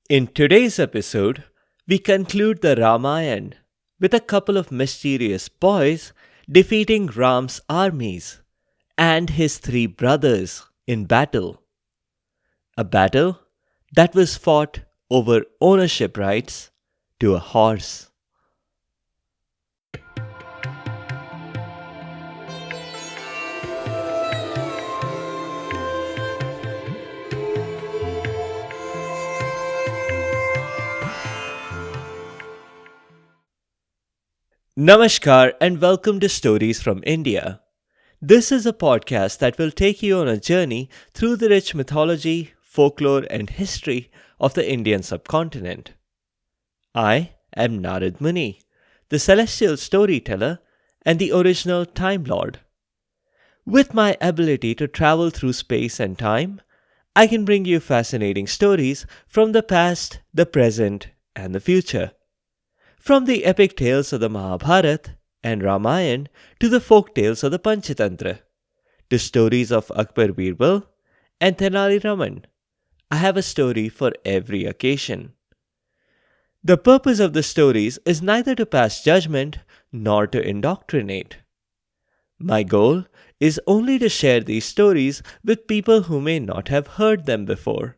In today's episode, we conclude the Ramayana with a couple of mysterious boys defeating Ram's armies and his three brothers in battle. A battle that was fought over ownership rights to a horse. Namaskar and welcome to Stories from India. This is a podcast that will take you on a journey through the rich mythology, folklore, and history of the Indian subcontinent. I am Narad Muni, the celestial storyteller and the original Time Lord. With my ability to travel through space and time, I can bring you fascinating stories from the past, the present, and the future. From the epic tales of the Mahabharata and Ramayana to the folk tales of the Panchatantra, to stories of Akbar Birbal and Tenali Raman, I have a story for every occasion. The purpose of the stories is neither to pass judgment nor to indoctrinate. My goal is only to share these stories with people who may not have heard them before,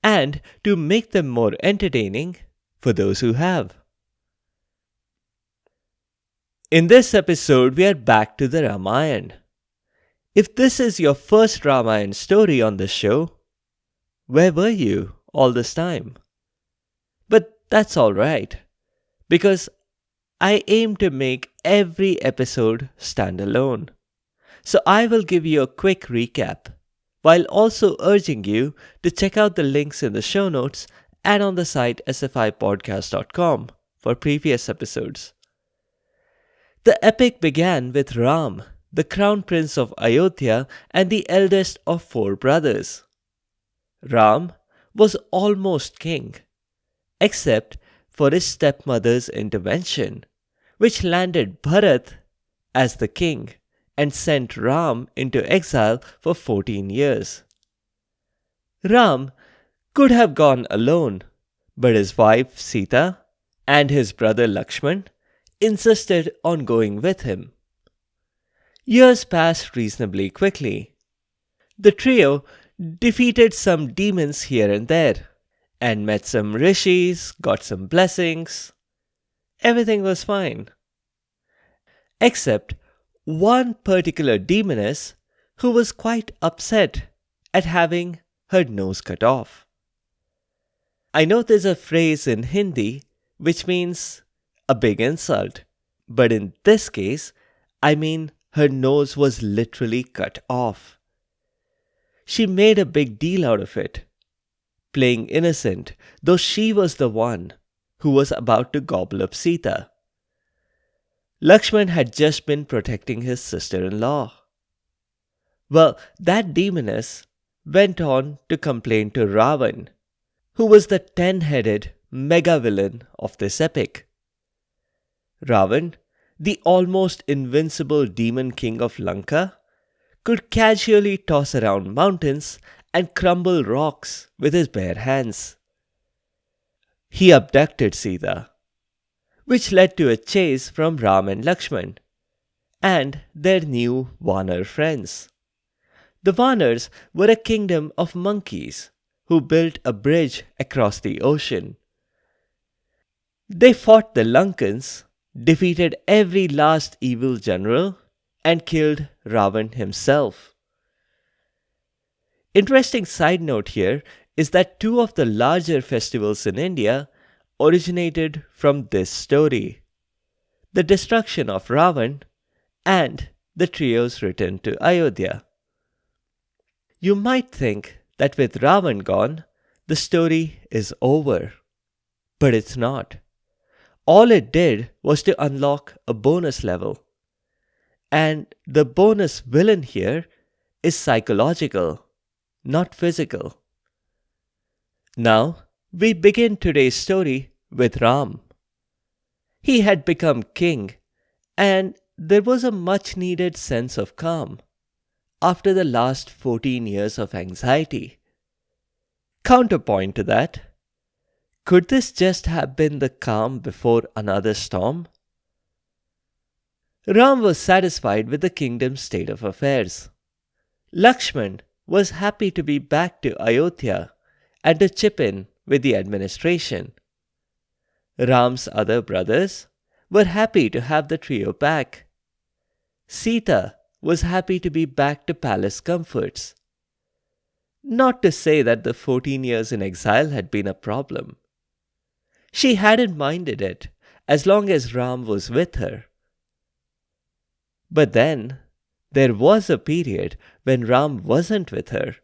and to make them more entertaining for those who have. In this episode, we are back to the Ramayana. If this is your first Ramayana story on this show, where were you all this time? But that's alright, because I aim to make every episode stand alone. So I will give you a quick recap, while also urging you to check out the links in the show notes and on the site sfipodcast.com for previous episodes. The epic began with Ram, the crown prince of Ayodhya and the eldest of four brothers. Ram was almost king, except for his stepmother's intervention, which landed Bharat as the king and sent Ram into exile for 14 years. Ram could have gone alone, but his wife Sita and his brother Lakshman insisted on going with him. Years passed reasonably quickly. The trio defeated some demons here and there, and met some rishis, got some blessings. Everything was fine. Except one particular demoness who was quite upset at having her nose cut off. I know there's a phrase in Hindi which means a big insult, but in this case, I mean her nose was literally cut off. She made a big deal out of it, playing innocent, though she was the one who was about to gobble up Sita. Lakshman had just been protecting his sister-in-law. Well, that demoness went on to complain to Ravan, who was the 10-headed mega-villain of this epic. Ravan, the almost invincible demon king of Lanka, could casually toss around mountains and crumble rocks with his bare hands. He abducted Sita, which led to a chase from Ram and Lakshman, and their new Vanar friends. The Vanars were a kingdom of monkeys who built a bridge across the ocean. They fought the Lankans, defeated every last evil general, and killed Ravan himself. Interesting side note here is that two of the larger festivals in India originated from this story: the destruction of Ravan and the trio's return to Ayodhya. You might think that with Ravan gone, the story is over, but it's not. All it did was to unlock a bonus level. And the bonus villain here is psychological, not physical. Now, we begin today's story with Ram. He had become king, and there was a much needed sense of calm after the last 14 years of anxiety. Counterpoint to that, Could this just have been the calm before another storm? Ram was satisfied with the kingdom's state of affairs. Lakshman was happy to be back to Ayodhya and to chip in with the administration. Ram's other brothers were happy to have the trio back. Sita was happy to be back to palace comforts. Not to say that the 14 years in exile had been a problem. She hadn't minded it as long as Ram was with her. But then there was a period when Ram wasn't with her,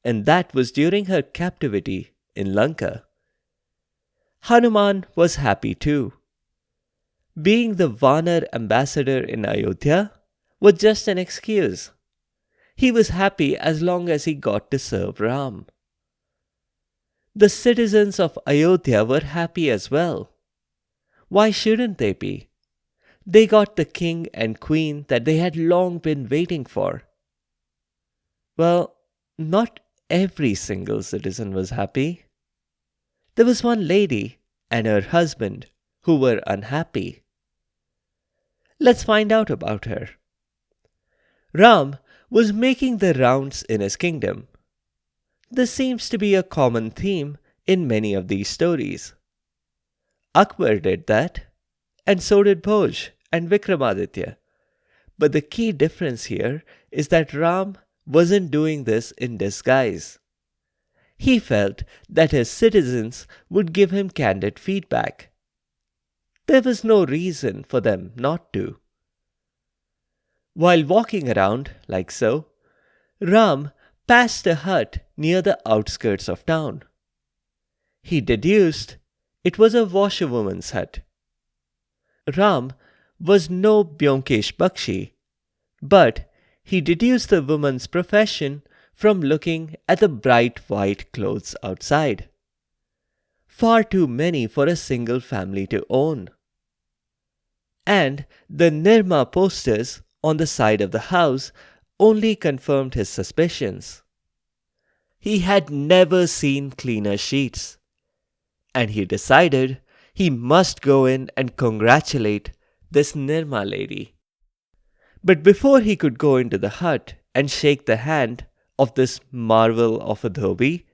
and that was during her captivity in Lanka. Hanuman was happy too. Being the Vanar ambassador in Ayodhya was just an excuse. He was happy as long as he got to serve Ram. The citizens of Ayodhya were happy as well. Why shouldn't they be? They got the king and queen that they had long been waiting for. Well, not every single citizen was happy. There was one lady and her husband who were unhappy. Let's find out about her. Ram was making the rounds in his kingdom. This seems to be a common theme in many of these stories. Akbar did that, and so did Bhoj and Vikramaditya. But the key difference here is that Ram wasn't doing this in disguise. He felt that his citizens would give him candid feedback. There was no reason for them not to. While walking around like so, Ram passed a hut near the outskirts of town. He deduced it was a washerwoman's hut. Ram was no Byomkesh Bakshi, but he deduced the woman's profession from looking at the bright white clothes outside. Far too many for a single family to own. And the Nirma posters on the side of the house only confirmed his suspicions. He had never seen cleaner sheets, and he decided he must go in and congratulate this Nirma lady. But before he could go into the hut and shake the hand of this marvel of a dhobi,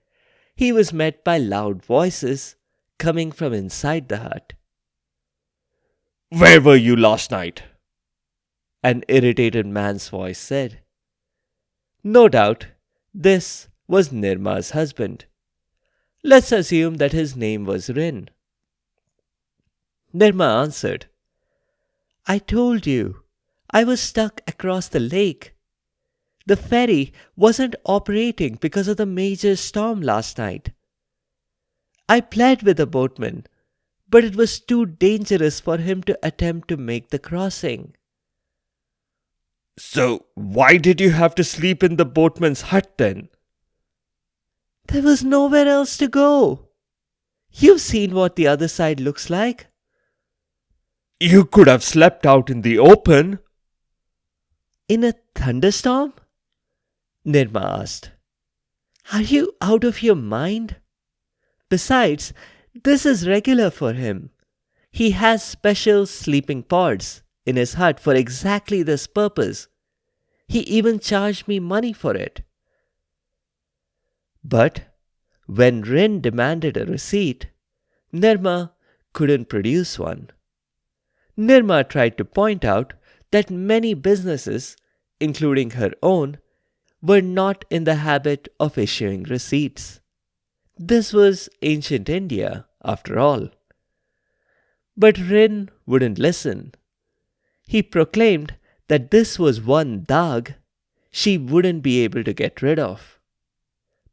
he was met by loud voices coming from inside the hut. "Where were you last night?" an irritated man's voice said. No doubt, this was Nirma's husband. Let's assume that his name was Rin. Nirma answered, "I told you, I was stuck across the lake. The ferry wasn't operating because of the major storm last night. I pled with the boatman, but it was too dangerous for him to attempt to make the crossing." "So why did you have to sleep in the boatman's hut then?" "There was nowhere else to go. You've seen what the other side looks like." "You could have slept out in the open." "In a thunderstorm?" Nirma asked. "Are you out of your mind? Besides, this is regular for him. He has special sleeping pods in his hut for exactly this purpose. He even charged me money for it." But when Rin demanded a receipt, Nirma couldn't produce one. Nirma tried to point out that many businesses, including her own, were not in the habit of issuing receipts. This was ancient India, after all. But Rin wouldn't listen. He proclaimed that this was one dag she wouldn't be able to get rid of,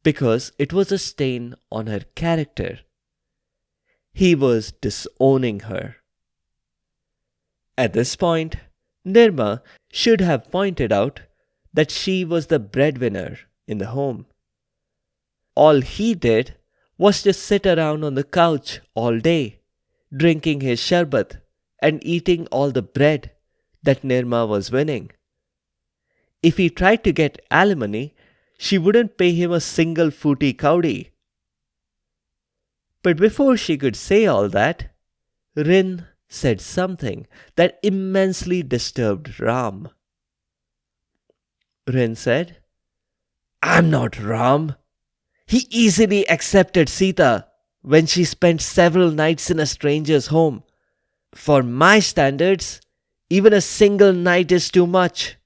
because it was a stain on her character. He was disowning her. At this point, Nirma should have pointed out that she was the breadwinner in the home. All he did was to sit around on the couch all day, drinking his sharbat and eating all the bread that Nirma was winning. If he tried to get alimony, she wouldn't pay him a single footy kaudi. But before she could say all that, Rin said something that immensely disturbed Ram. Rin said, "I'm not Ram. He easily accepted Sita when she spent several nights in a stranger's home. For my standards, even a single night is too much."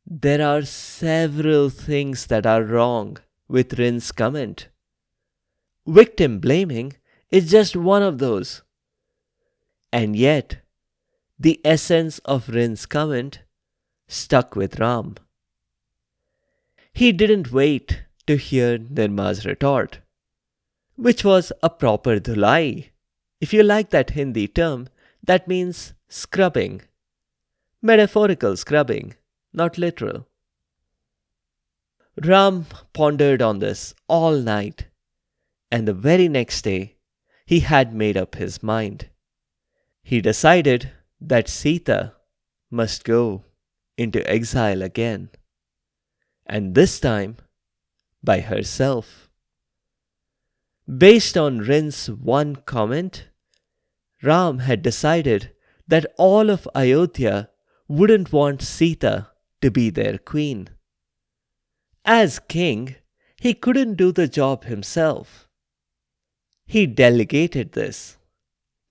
There are several things that are wrong with Rin's comment. Victim blaming is just one of those. And yet, the essence of Rin's comment stuck with Ram. He didn't wait to hear Nirma's retort, which was a proper dhulai. If you like that Hindi term, that means scrubbing. Metaphorical scrubbing, not literal. Ram pondered on this all night, and the very next day he had made up his mind. He decided that Sita must go into exile again, and this time by herself. Based on Rin's one comment, Ram had decided that all of Ayodhya wouldn't want Sita to be their queen. As king, he couldn't do the job himself. He delegated this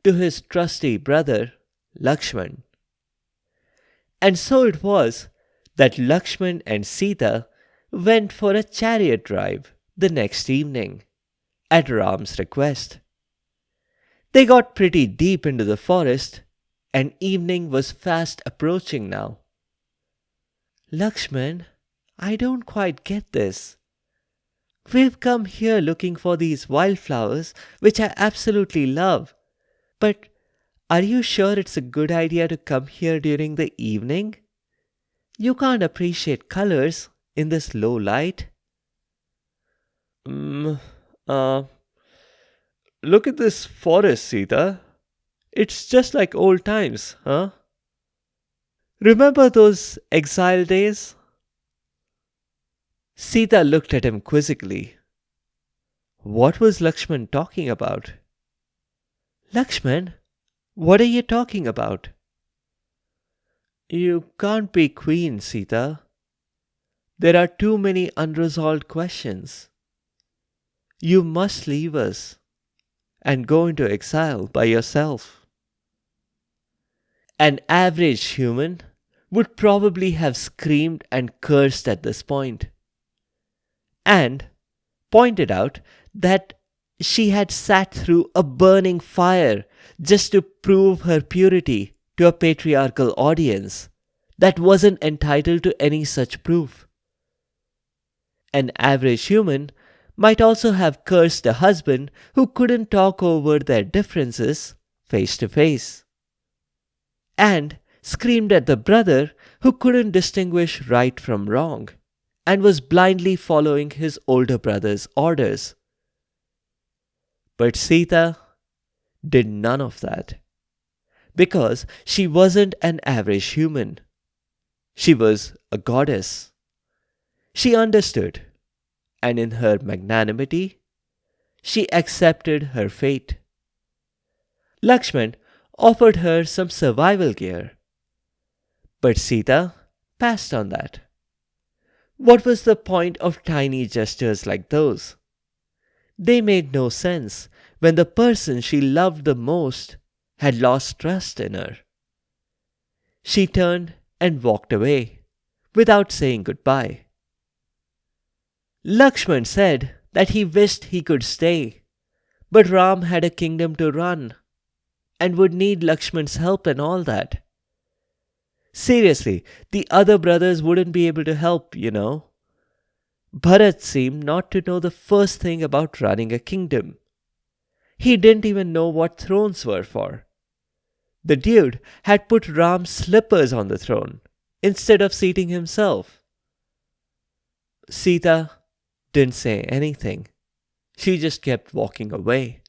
to his trusty brother Lakshman. And so it was that Lakshman and Sita went for a chariot drive the next evening at Ram's request. They got pretty deep into the forest, and evening was fast approaching now. "Lakshman, I don't quite get this. We've come here looking for these wildflowers, which I absolutely love. But are you sure it's a good idea to come here during the evening? You can't appreciate colors in this low light." Look at this forest, Sita. It's just like old times, huh? Remember those exile days?" Sita looked at him quizzically. What was Lakshman talking about? "Lakshman, what are you talking about?" "You can't be queen, Sita. There are too many unresolved questions. You must leave us and go into exile by yourself." An average human would probably have screamed and cursed at this point, and pointed out that she had sat through a burning fire just to prove her purity to a patriarchal audience that wasn't entitled to any such proof. An average human might also have cursed a husband who couldn't talk over their differences face to face, and screamed at the brother who couldn't distinguish right from wrong and was blindly following his older brother's orders. But Sita did none of that, because she wasn't an average human. She was a goddess. She understood, and in her magnanimity, she accepted her fate. Lakshman offered her some survival gear, but Sita passed on that. What was the point of tiny gestures like those? They made no sense when the person she loved the most had lost trust in her. She turned and walked away without saying goodbye. Lakshman said that he wished he could stay, but Ram had a kingdom to run and would need Lakshman's help and all that. Seriously, the other brothers wouldn't be able to help, Bharat seemed not to know the first thing about running a kingdom. He didn't even know what thrones were for. The dude had put Ram's slippers on the throne instead of seating himself. Sita didn't say anything. She just kept walking away.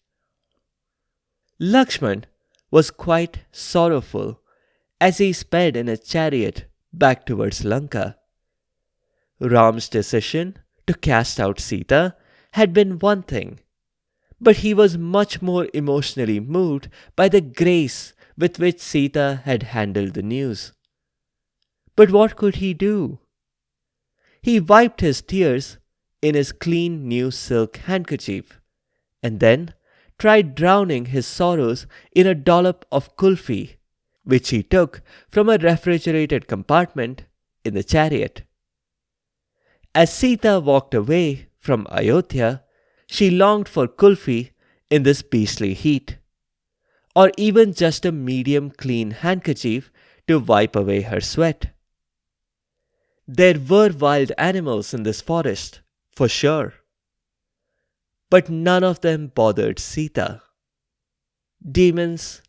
Lakshman was quite sorrowful as he sped in a chariot back towards Lanka. Ram's decision to cast out Sita had been one thing, but he was much more emotionally moved by the grace with which Sita had handled the news. But what could he do? He wiped his tears in his clean new silk handkerchief and then tried drowning his sorrows in a dollop of kulfi, which he took from a refrigerated compartment in the chariot. As Sita walked away from Ayodhya, she longed for kulfi in this beastly heat, or even just a medium clean handkerchief to wipe away her sweat. There were wild animals in this forest, for sure, but none of them bothered Sita. Demons,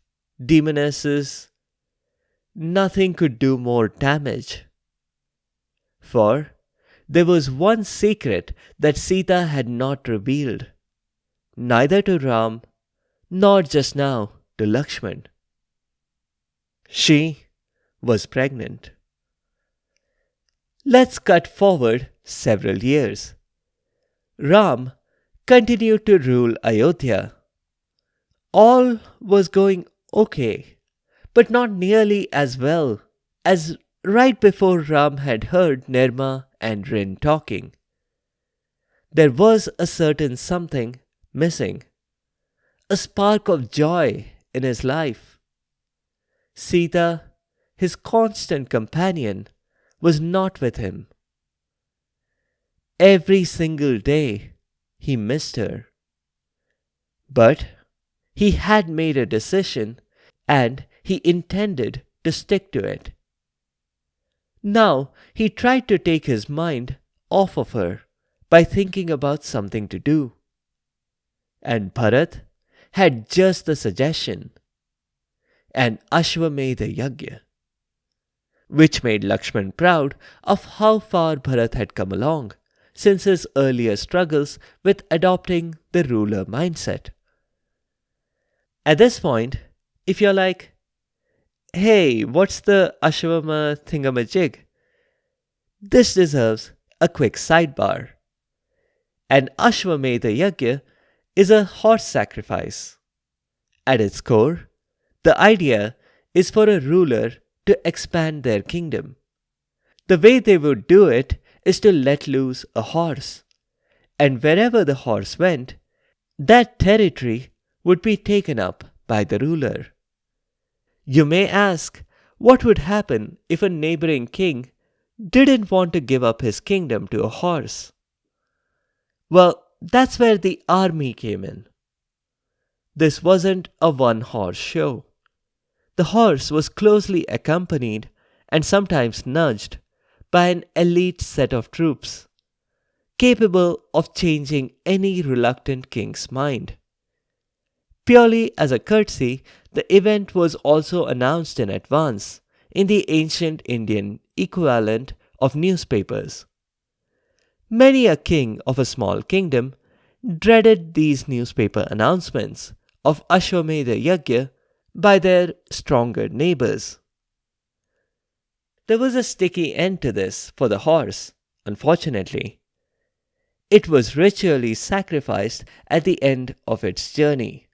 demonesses, nothing could do more damage. For there was one secret that Sita had not revealed, neither to Ram nor just now to Lakshman. She was pregnant. Let's cut forward several years. Ram continued to rule Ayodhya. All was going okay, but not nearly as well as right before Ram had heard Nirma and Rin talking. There was a certain something missing, a spark of joy in his life. Sita, his constant companion, was not with him. Every single day he missed her. But he had made a decision and he intended to stick to it. Now he tried to take his mind off of her by thinking about something to do. And Bharat had just the suggestion, an Ashwamedha Yajna, which made Lakshman proud of how far Bharat had come along since his earlier struggles with adopting the ruler mindset. At this point, if you're like, hey, what's the Ashwama thingamajig? This deserves a quick sidebar. An Ashwamedha Yajna is a horse sacrifice. At its core, the idea is for a ruler to expand their kingdom. The way they would do it is to let loose a horse, and wherever the horse went, that territory would be taken up by the ruler. You may ask, what would happen if a neighboring king didn't want to give up his kingdom to a horse? Well, that's where the army came in. This wasn't a one-horse show. The horse was closely accompanied and sometimes nudged by an elite set of troops, capable of changing any reluctant king's mind. Purely as a courtesy, the event was also announced in advance in the ancient Indian equivalent of newspapers. Many a king of a small kingdom dreaded these newspaper announcements of Ashwamedha Yajna by their stronger neighbors. There was a sticky end to this for the horse, unfortunately. It was ritually sacrificed at the end of its journey.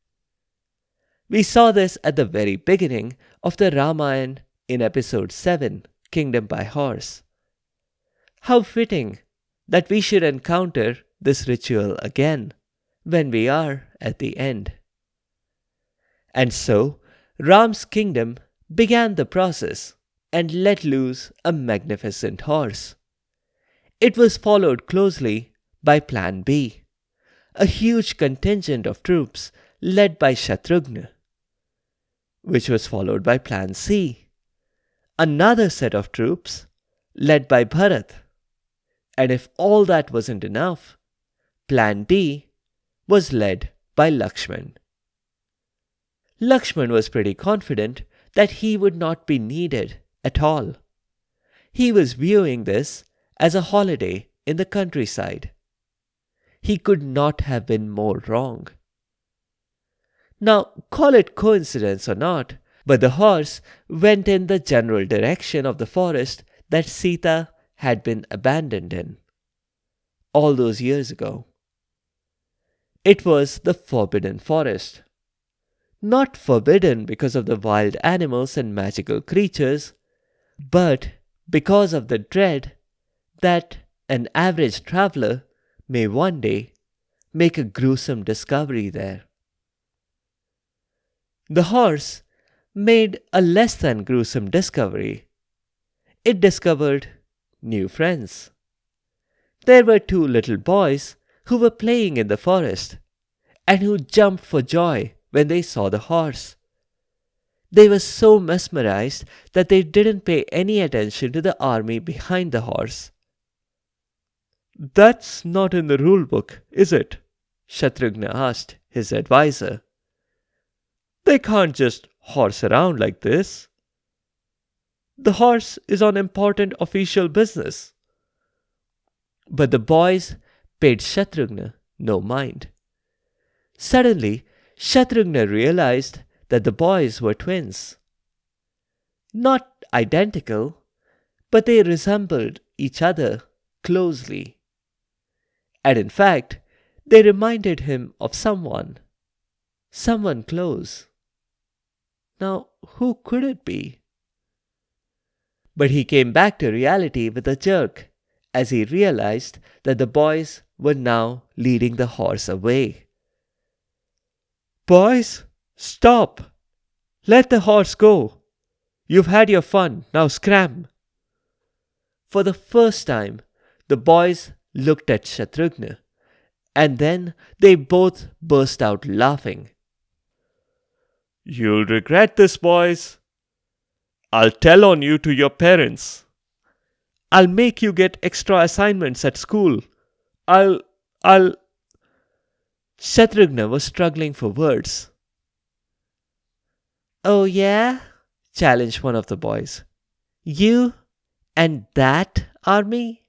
We saw this at the very beginning of the Ramayana in episode 7, Kingdom by Horse. How fitting that we should encounter this ritual again when we are at the end. And so, Ram's kingdom began the process and let loose a magnificent horse. It was followed closely by Plan B, a huge contingent of troops led by Shatrughna, which was followed by Plan C, another set of troops led by Bharat. And if all that wasn't enough, Plan D was led by Lakshman. Lakshman was pretty confident that he would not be needed at all. He was viewing this as a holiday in the countryside. He could not have been more wrong. Now, call it coincidence or not, but the horse went in the general direction of the forest that Sita had been abandoned in all those years ago. It was the forbidden forest. Not forbidden because of the wild animals and magical creatures, but because of the dread that an average traveler may one day make a gruesome discovery there. The horse made a less than gruesome discovery. It discovered new friends. There were two little boys who were playing in the forest and who jumped for joy when they saw the horse. They were so mesmerized that they didn't pay any attention to the army behind the horse. "That's not in the rule book, is it?" Shatrughna asked his advisor. "They can't just horse around like this. The horse is on important official business." But the boys paid Shatrughna no mind. Suddenly, Shatrughna realized that the boys were twins. Not identical, but they resembled each other closely. And in fact, they reminded him of someone close. Now, who could it be? But he came back to reality with a jerk as he realized that the boys were now leading the horse away. "Boys, stop! Let the horse go! You've had your fun, now scram!" For the first time, the boys looked at Shatrughna, and then they both burst out laughing. "You'll regret this, boys. I'll tell on you to your parents. I'll make you get extra assignments at school. I'll. Shatrughna was struggling for words. "Oh, yeah?" challenged one of the boys. "You and that army?"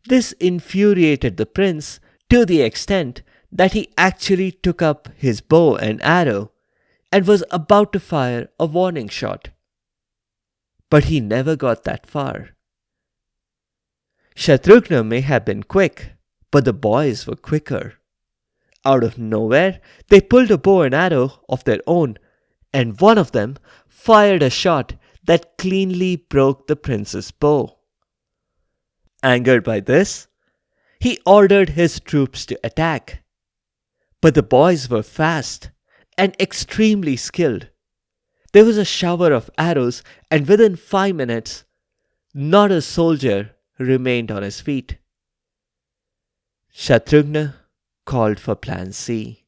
This infuriated the prince to the extent that he actually took up his bow and arrow and was about to fire a warning shot. But he never got that far. Shatrughna may have been quick, but the boys were quicker. Out of nowhere, they pulled a bow and arrow of their own, and one of them fired a shot that cleanly broke the prince's bow. Angered by this, he ordered his troops to attack. But the boys were fast and extremely skilled. There was a shower of arrows, and within 5 minutes, not a soldier remained on his feet. Shatrughna called for Plan C.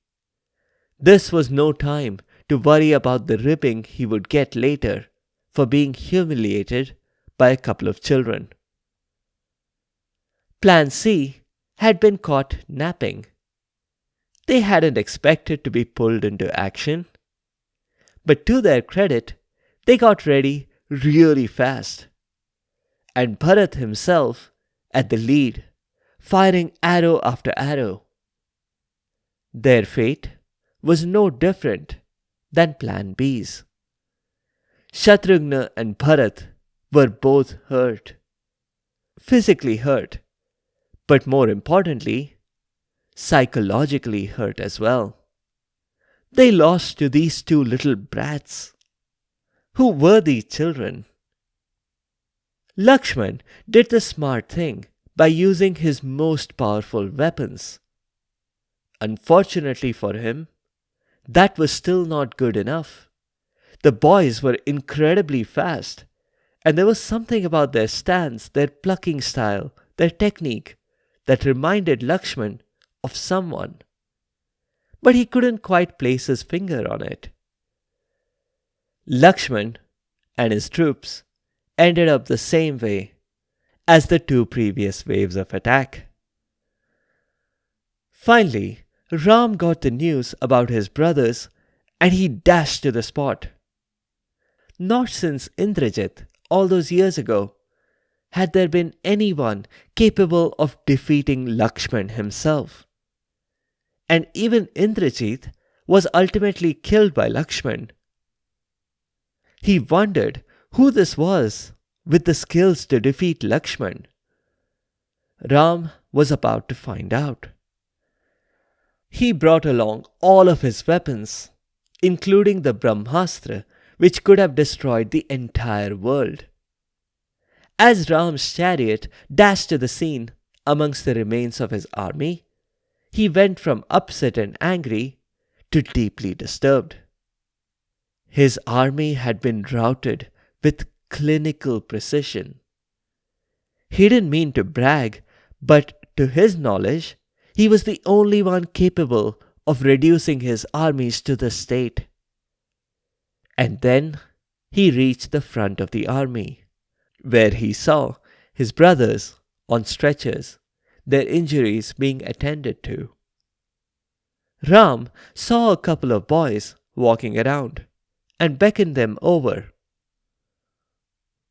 This was no time to worry about the ribbing he would get later for being humiliated by a couple of children. Plan C had been caught napping. They hadn't expected to be pulled into action. But to their credit, they got ready really fast. And Bharat himself at the lead, firing arrow after arrow. Their fate was no different than Plan B's. Shatrughna and Bharat were both hurt. Physically hurt, but more importantly, psychologically hurt as well. They lost to these two little brats. Who were these children? Lakshman did the smart thing by using his most powerful weapons. Unfortunately for him, that was still not good enough. The boys were incredibly fast, and there was something about their stance, their plucking style, their technique that reminded Lakshman of someone. But he couldn't quite place his finger on it. Lakshman and his troops ended up the same way as the two previous waves of attack. Finally, Ram got the news about his brothers and he dashed to the spot. Not since Indrajit, all those years ago, had there been anyone capable of defeating Lakshman himself. And even Indrajit was ultimately killed by Lakshman. He wondered who this was with the skills to defeat Lakshman. Ram was about to find out. He brought along all of his weapons, including the Brahmastra, which could have destroyed the entire world. As Ram's chariot dashed to the scene amongst the remains of his army, he went from upset and angry to deeply disturbed. His army had been routed with clinical precision. He didn't mean to brag, but to his knowledge, he was the only one capable of reducing his armies to this state. And then he reached the front of the army, where he saw his brothers on stretchers, their injuries being attended to. Ram saw a couple of boys walking around and beckoned them over.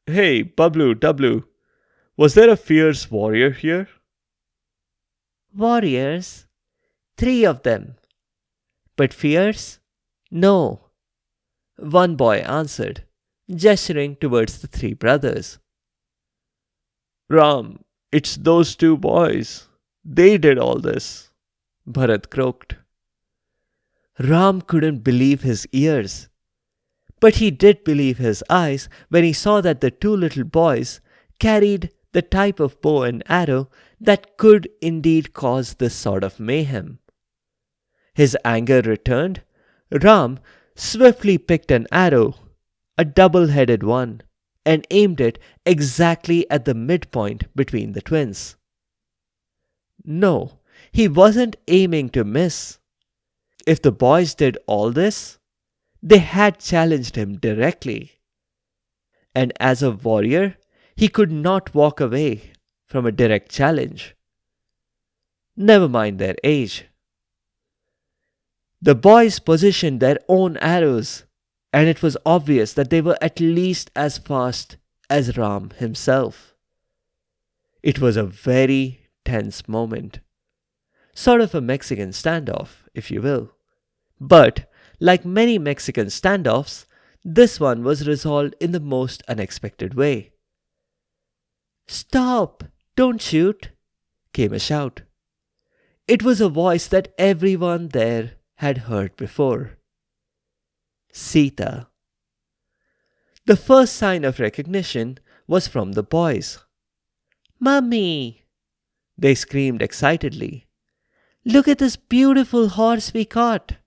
"Hey, Bablu, Dablu, was there a fierce warrior here?" "Warriors? 3 of them. But fierce? No," one boy answered, gesturing towards the 3 brothers. "Ram, it's those 2 boys. They did all this," Bharat croaked. Ram couldn't believe his ears. But he did believe his eyes when he saw that the 2 little boys carried the type of bow and arrow that could indeed cause this sort of mayhem. His anger returned. Ram swiftly picked an arrow, a double-headed one, and aimed it exactly at the midpoint between the twins. No, he wasn't aiming to miss. If the boys did all this, they had challenged him directly. And as a warrior, he could not walk away from a direct challenge. Never mind their age. The boys positioned their own arrows, and it was obvious that they were at least as fast as Ram himself. It was a very tense moment. Sort of a Mexican standoff, if you will. But, like many Mexican standoffs, this one was resolved in the most unexpected way. "Stop! Don't shoot!" came a shout. It was a voice that everyone there had heard before. Sita. The first sign of recognition was from the boys. "Mummy!" they screamed excitedly. "Look at this beautiful horse we caught.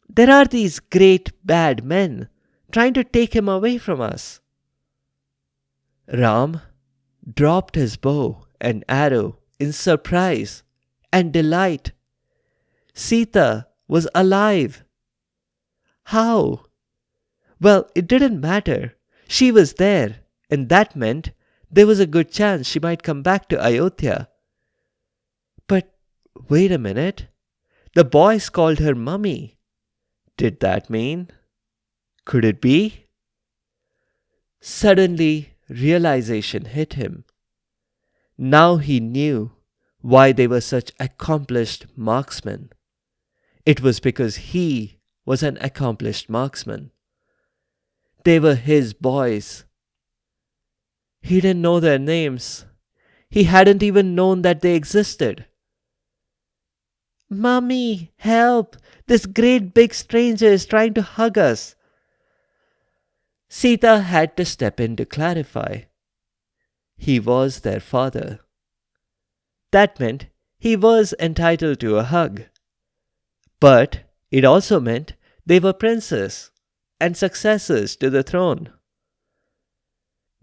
There are these great bad men trying to take him away from us." Ram dropped his bow and arrow in surprise and delight. Sita was alive. How? Well, it didn't matter. She was there, and that meant there was a good chance she might come back to Ayodhya. But wait a minute. The boys called her Mummy. Did that mean? Could it be? Suddenly, realization hit him. Now he knew why they were such accomplished marksmen. It was because he was an accomplished marksman. They were his boys. He didn't know their names. He hadn't even known that they existed. "Mummy, help! This great big stranger is trying to hug us." Sita had to step in to clarify. He was their father. That meant he was entitled to a hug. But it also meant they were princes and successors to the throne.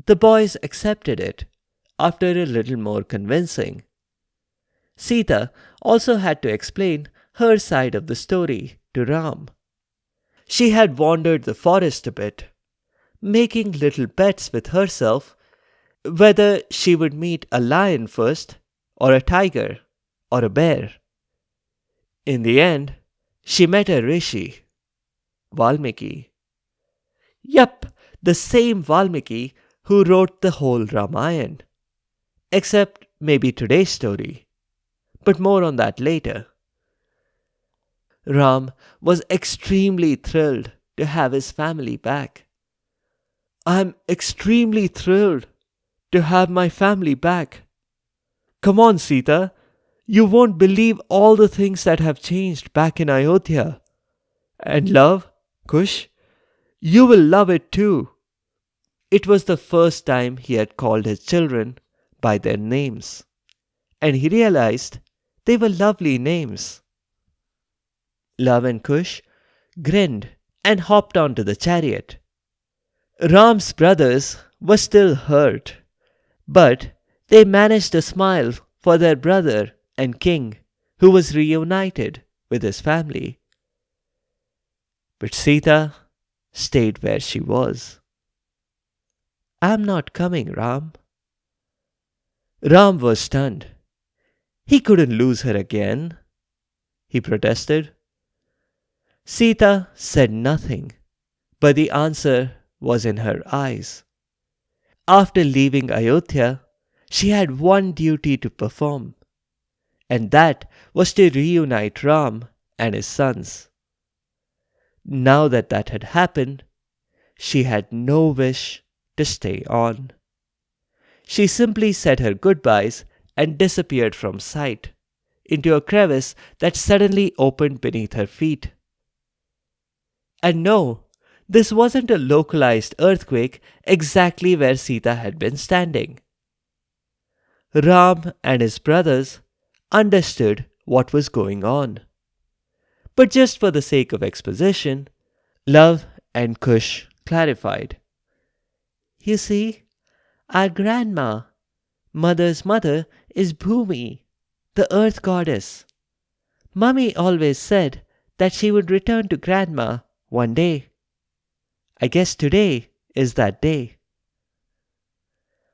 The boys accepted it after a little more convincing. Sita also had to explain her side of the story to Ram. She had wandered the forest a bit, making little bets with herself whether she would meet a lion first, or a tiger, or a bear. In the end, she met a rishi, Valmiki. Yup, the same Valmiki who wrote the whole Ramayana. Except maybe today's story. But more on that later. Ram was extremely thrilled to have his family back. "I'm extremely thrilled to have my family back. Come on, Sita, You won't believe all the things that have changed back in Ayodhya. And Lav, Kush, you will love it too. It was the first time he had called his children by their names, and he realized they were lovely names. Lav and Kush grinned and hopped onto the chariot. Ram's brothers were still hurt, but they managed to smile for their brother and king, who was reunited with his family. But Sita stayed where she was. I'm not coming, Ram. Ram was stunned. He couldn't lose her again. He protested. Sita said nothing, but the answer was in her eyes. After leaving Ayodhya, she had one duty to perform, and that was to reunite Ram and his sons. Now that had happened, she had no wish to stay on. She simply said her goodbyes and disappeared from sight into a crevice that suddenly opened beneath her feet. And no, this wasn't a localized earthquake exactly where Sita had been standing. Ram and his brothers understood what was going on. But just for the sake of exposition, Lav and Kush clarified. You see, our grandma, mother's mother, is Bhumi, the earth goddess. Mummy always said that she would return to grandma one day. I guess today is that day.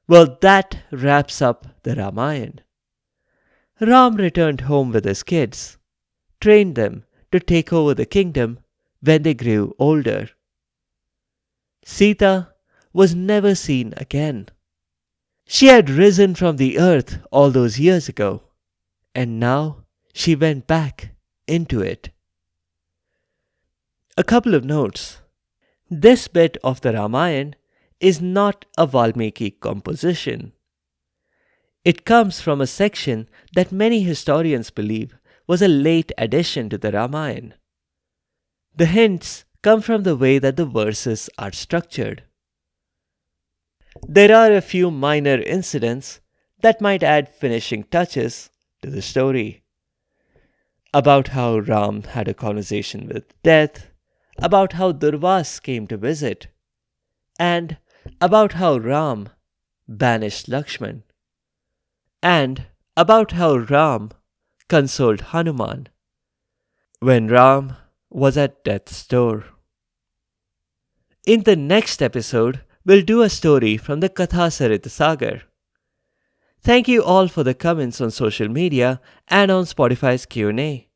Well, that wraps up the Ramayana. Ram returned home with his kids, trained them to take over the kingdom when they grew older. Sita was never seen again. She had risen from the earth all those years ago, and now she went back into it. A couple of notes. This bit of the Ramayana is not a Valmiki composition. It comes from a section that many historians believe was a late addition to the Ramayana. The hints come from the way that the verses are structured. There are a few minor incidents that might add finishing touches to the story. About how Ram had a conversation with death, about how Durvas came to visit, and about how Ram banished Lakshman, and about how Ram consoled Hanuman when Ram was at death's door. In the next episode, we'll do a story from the Katha Sagar. Thank you all for the comments on social media and on Spotify's Q&A.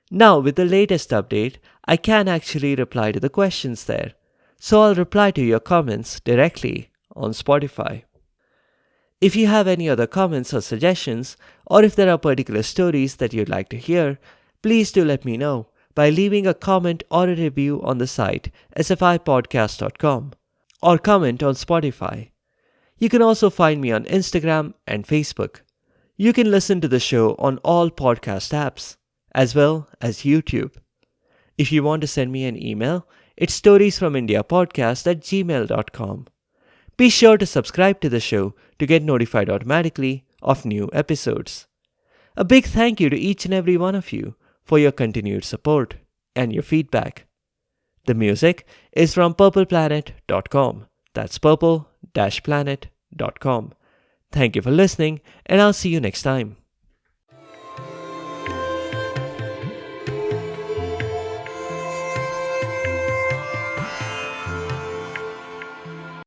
Now, with the latest update, I can actually reply to the questions there, so I'll reply to your comments directly on Spotify. If you have any other comments or suggestions, or if there are particular stories that you'd like to hear, please do let me know by leaving a comment or a review on the site sfipodcast.com or comment on Spotify. You can also find me on Instagram and Facebook. You can listen to the show on all podcast apps, as well as YouTube. If you want to send me an email, it's storiesfromindiapodcast@gmail.com. Be sure to subscribe to the show to get notified automatically of new episodes. A big thank you to each and every one of you for your continued support and your feedback. The music is from purpleplanet.com. That's purple-planet.com. Thank you for listening, and I'll see you next time.